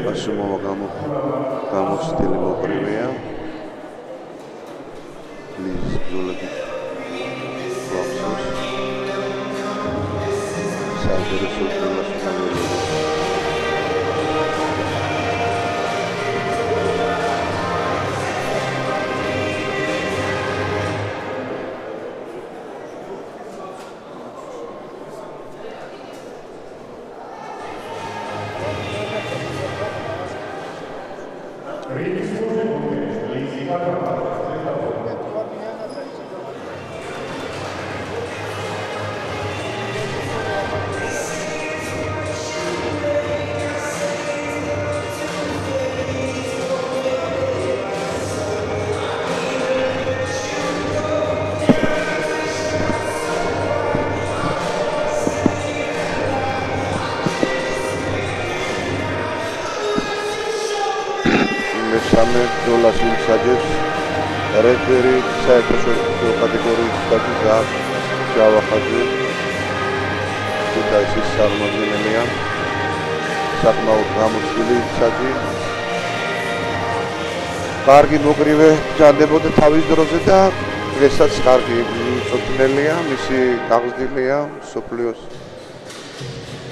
Asumova გამოცდილი მოკრივეა. ლიზის ბრძოლები გვახსოვს. საინტერესო ბრძოლაში სამე ბრძოლას იმსაჯებს რეფერი საერთაშორისო კატეგორიის სტატუსა ჯავახაძე ქუთაისის წარმომადგენელია საკმაოდ გამოცდილი იმსაჯი კარგი მოკრივე ჯანდებოდა თავის დროზე და ესაც კარგი მწვრთნელია მისი გაღზდილია მსოფლიოს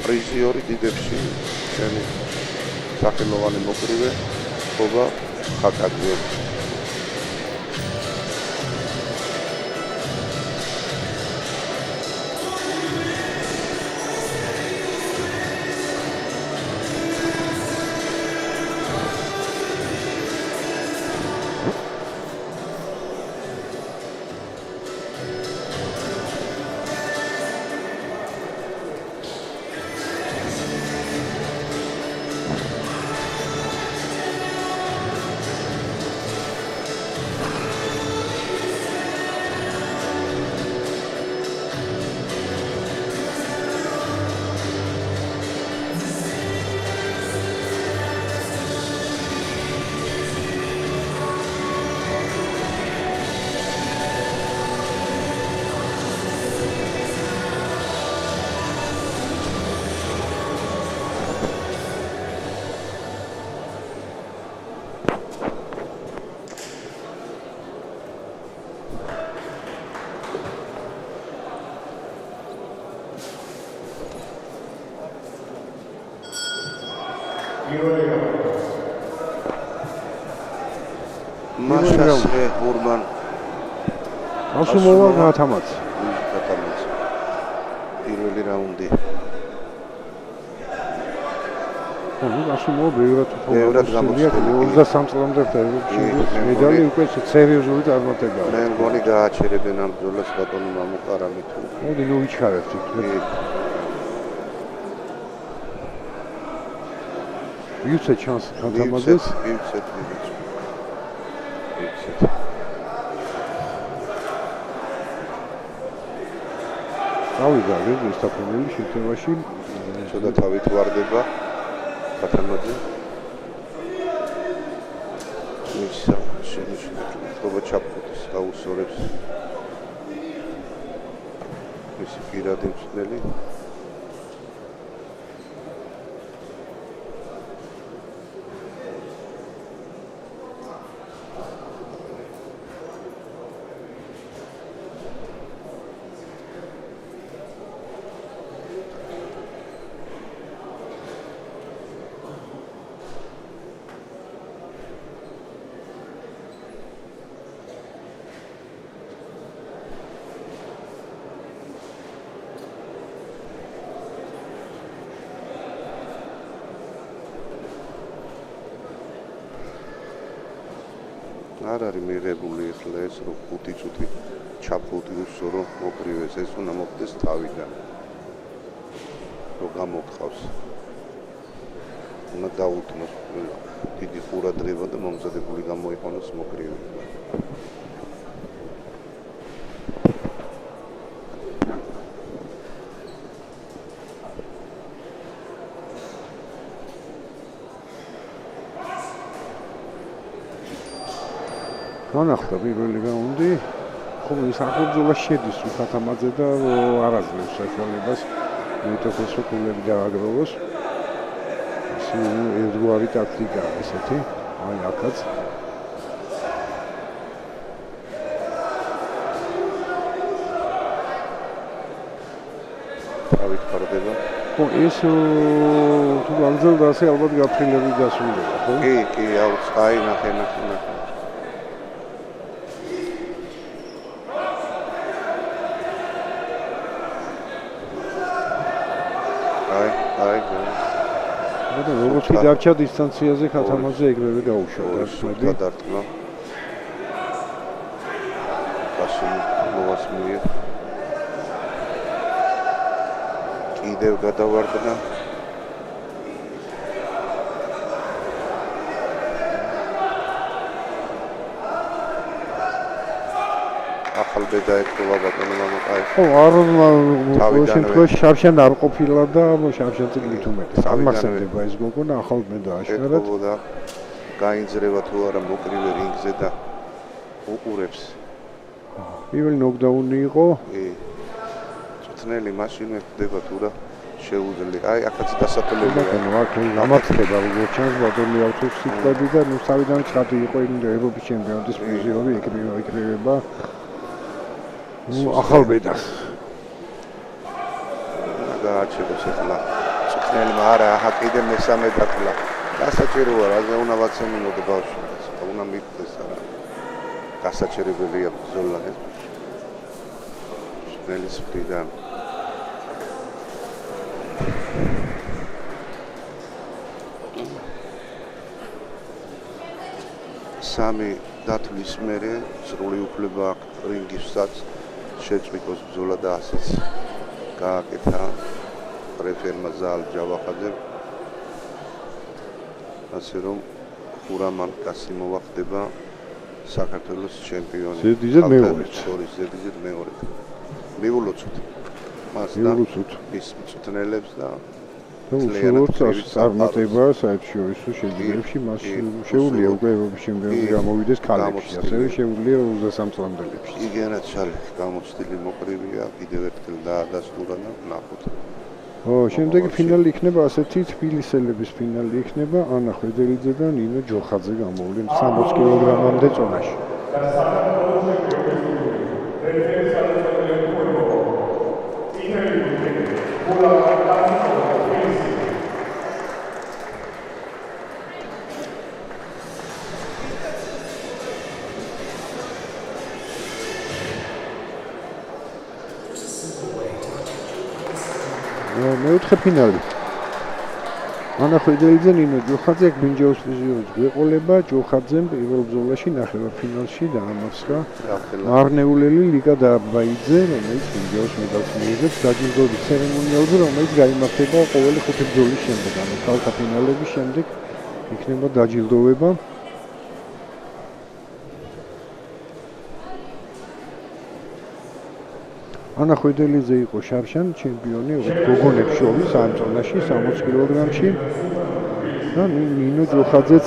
პრიზიორი დიდებში შენი სახელოვანი მოკრივე ხობა ხაკაძე მასე ურბან ასუმოვა გათამაც პირველი რაუნდი ასუმოვა ბევრად გამოსულია 23 წლამდე მედალი უკვე სერიოზული წარმატებაა მე მგონი გააჩერებენ ამ ბრძოლას ბატონო მამუკარალი თუ მოდი ნუ ვიჩქარებთ ვიუცე ჩანს გათამაზეს ვიუცე ავიდა ეს საფრთხელი შემთხვევაში ცოტა თავით ვარდება გათამაძე ისა შენიშნება ჩაფხუტის აუსორებს მისი პირადი მცდელი არ არის მიღებული ახლა ეს რომ 5 წუთი ჩაფხუტი უსორო მოკრივეს ეს უნდა მოხდეს თავიდან რომ გამოხავს უნდა დაუთმოს დიდი ყურადღება და მომზადებული გამოიყენოს მოკრივე განახდა პირველი რაუნდი, ხომ ის ახალბრძოლა შედის უხათამაძე და არ აძლევს საშუალებას მეტოქოს კულები დააგროვოს. ისე ერთგვარი ტაქტიკაა ესეთი. აი აქაც თავით ხარდება. ხო ეს თუ გაგრძელდა ასე ალბათ გაფრინდები დასრულდება, ხო? კი, აი ნახე. აი. და როგორც კი დარჩა დისტანციაზე ქათამაძე ეგრევე გაუშვდა. გადარტყმა. გასული მოვას მიერ. კიდევ გადავარდნა. ახალ ბედა ეთქვა ბატონო მამაკაი. ხო, არ შემთხვევაში შარშან არ ყოფილა და შარშანზე გითუმეტეს. არ მახსენდება ეს გოგონა ახალ ბედა აშკარად. ეთქვა გაინძრება თუ არა მოკრივე რინგზე და უყურებს. პირველი ნოკდაუნი იყო. კი. წვნელი მაშინე ხდება თუ რა შეუძლია. აი აქაც დასათვალიერია. ბატონო, აქ გამართლება როგორც ჩანს ბატონი ავთოს სიტყვები და ნუ თავიდან ცხადი იყო იმ ევროპის ჩემპიონატის პრიზიორი ეკრიბება. ნუ ახალ ბედას. გააჩერებს ახლა. წვნელი არა, ახლა კიდე მესამე დაკლა. გასაჭიროა, რაზე უნდა ვაცემინოთ ბავშვი. უნდა მიწდეს არა. გასაჭირებელია ბრძოლა ეს. წვნელის მხრიდან. სამი დათვლის მერე სრული უფლება აქვს რინგისაც შეწყვიტოს ბრძოლა და ასეც გააკეთა რეფერმა ზალ ჯავახაძემ ასე რომ ხურამან კასიმოვა ხდება საქართველოს ჩემპიონი ზედიზედ მეორედ ზედიზედ მეორედ მიულოცოთ მას და ის მწვრთნელებს და უცურთ წარმატება საერთაშორისო შეჯიბრებებში მას შეუძლია უკვე ევროპის ჩემპიონატი გამოვიდეს ქალებში ასევე შეუძლია 23 წლამდელებში იგენად ჩალი გამოცდილი მოკრივია კიდევ ერთხელ დაადასტურა და ნახოთ შემდეგი ფინალი იქნება ასეთი თბილისელების ფინალი იქნება ანა ხვედელიძე და ნინო ჯოხაძე გამოვლენ 60 კილოგრამამდე წონაში მეოთხე ფინალი. ანა ხვედელიძე, ნინო ჯოხაძე, ბრინჯაოს პრიზიორის გვეყოლება, ჯოხაძემ პირველ ბრძოლაში ნახევარფინალში დაამარცხა მარნეულელი ლიკა დაბაიძე, რომელიც ბრინჯაოს მედალს მიიღებს დაჯილდოების ცერემონიალზე, რომელიც გაიმართება ყოველი 5 ბრძოლის შემდეგ, ანუ ქალთა ფინალების შემდეგ იქნება დაჯილდოვება. ანა ხვედელიძე იყო შარშან ჩემპიონი გოგონებს შორის ამ წონაში 60 კილოგრამში და ნინო ჯოხაძეც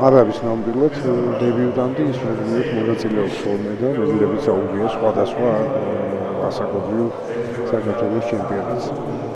არ არის ნამდვილად დებიუტანტი ის მონაწილეობს ხოლმე და რეგულებით საუბრია სხვადასხვა ასაკობრივ საქართველოს ჩემპიონატზე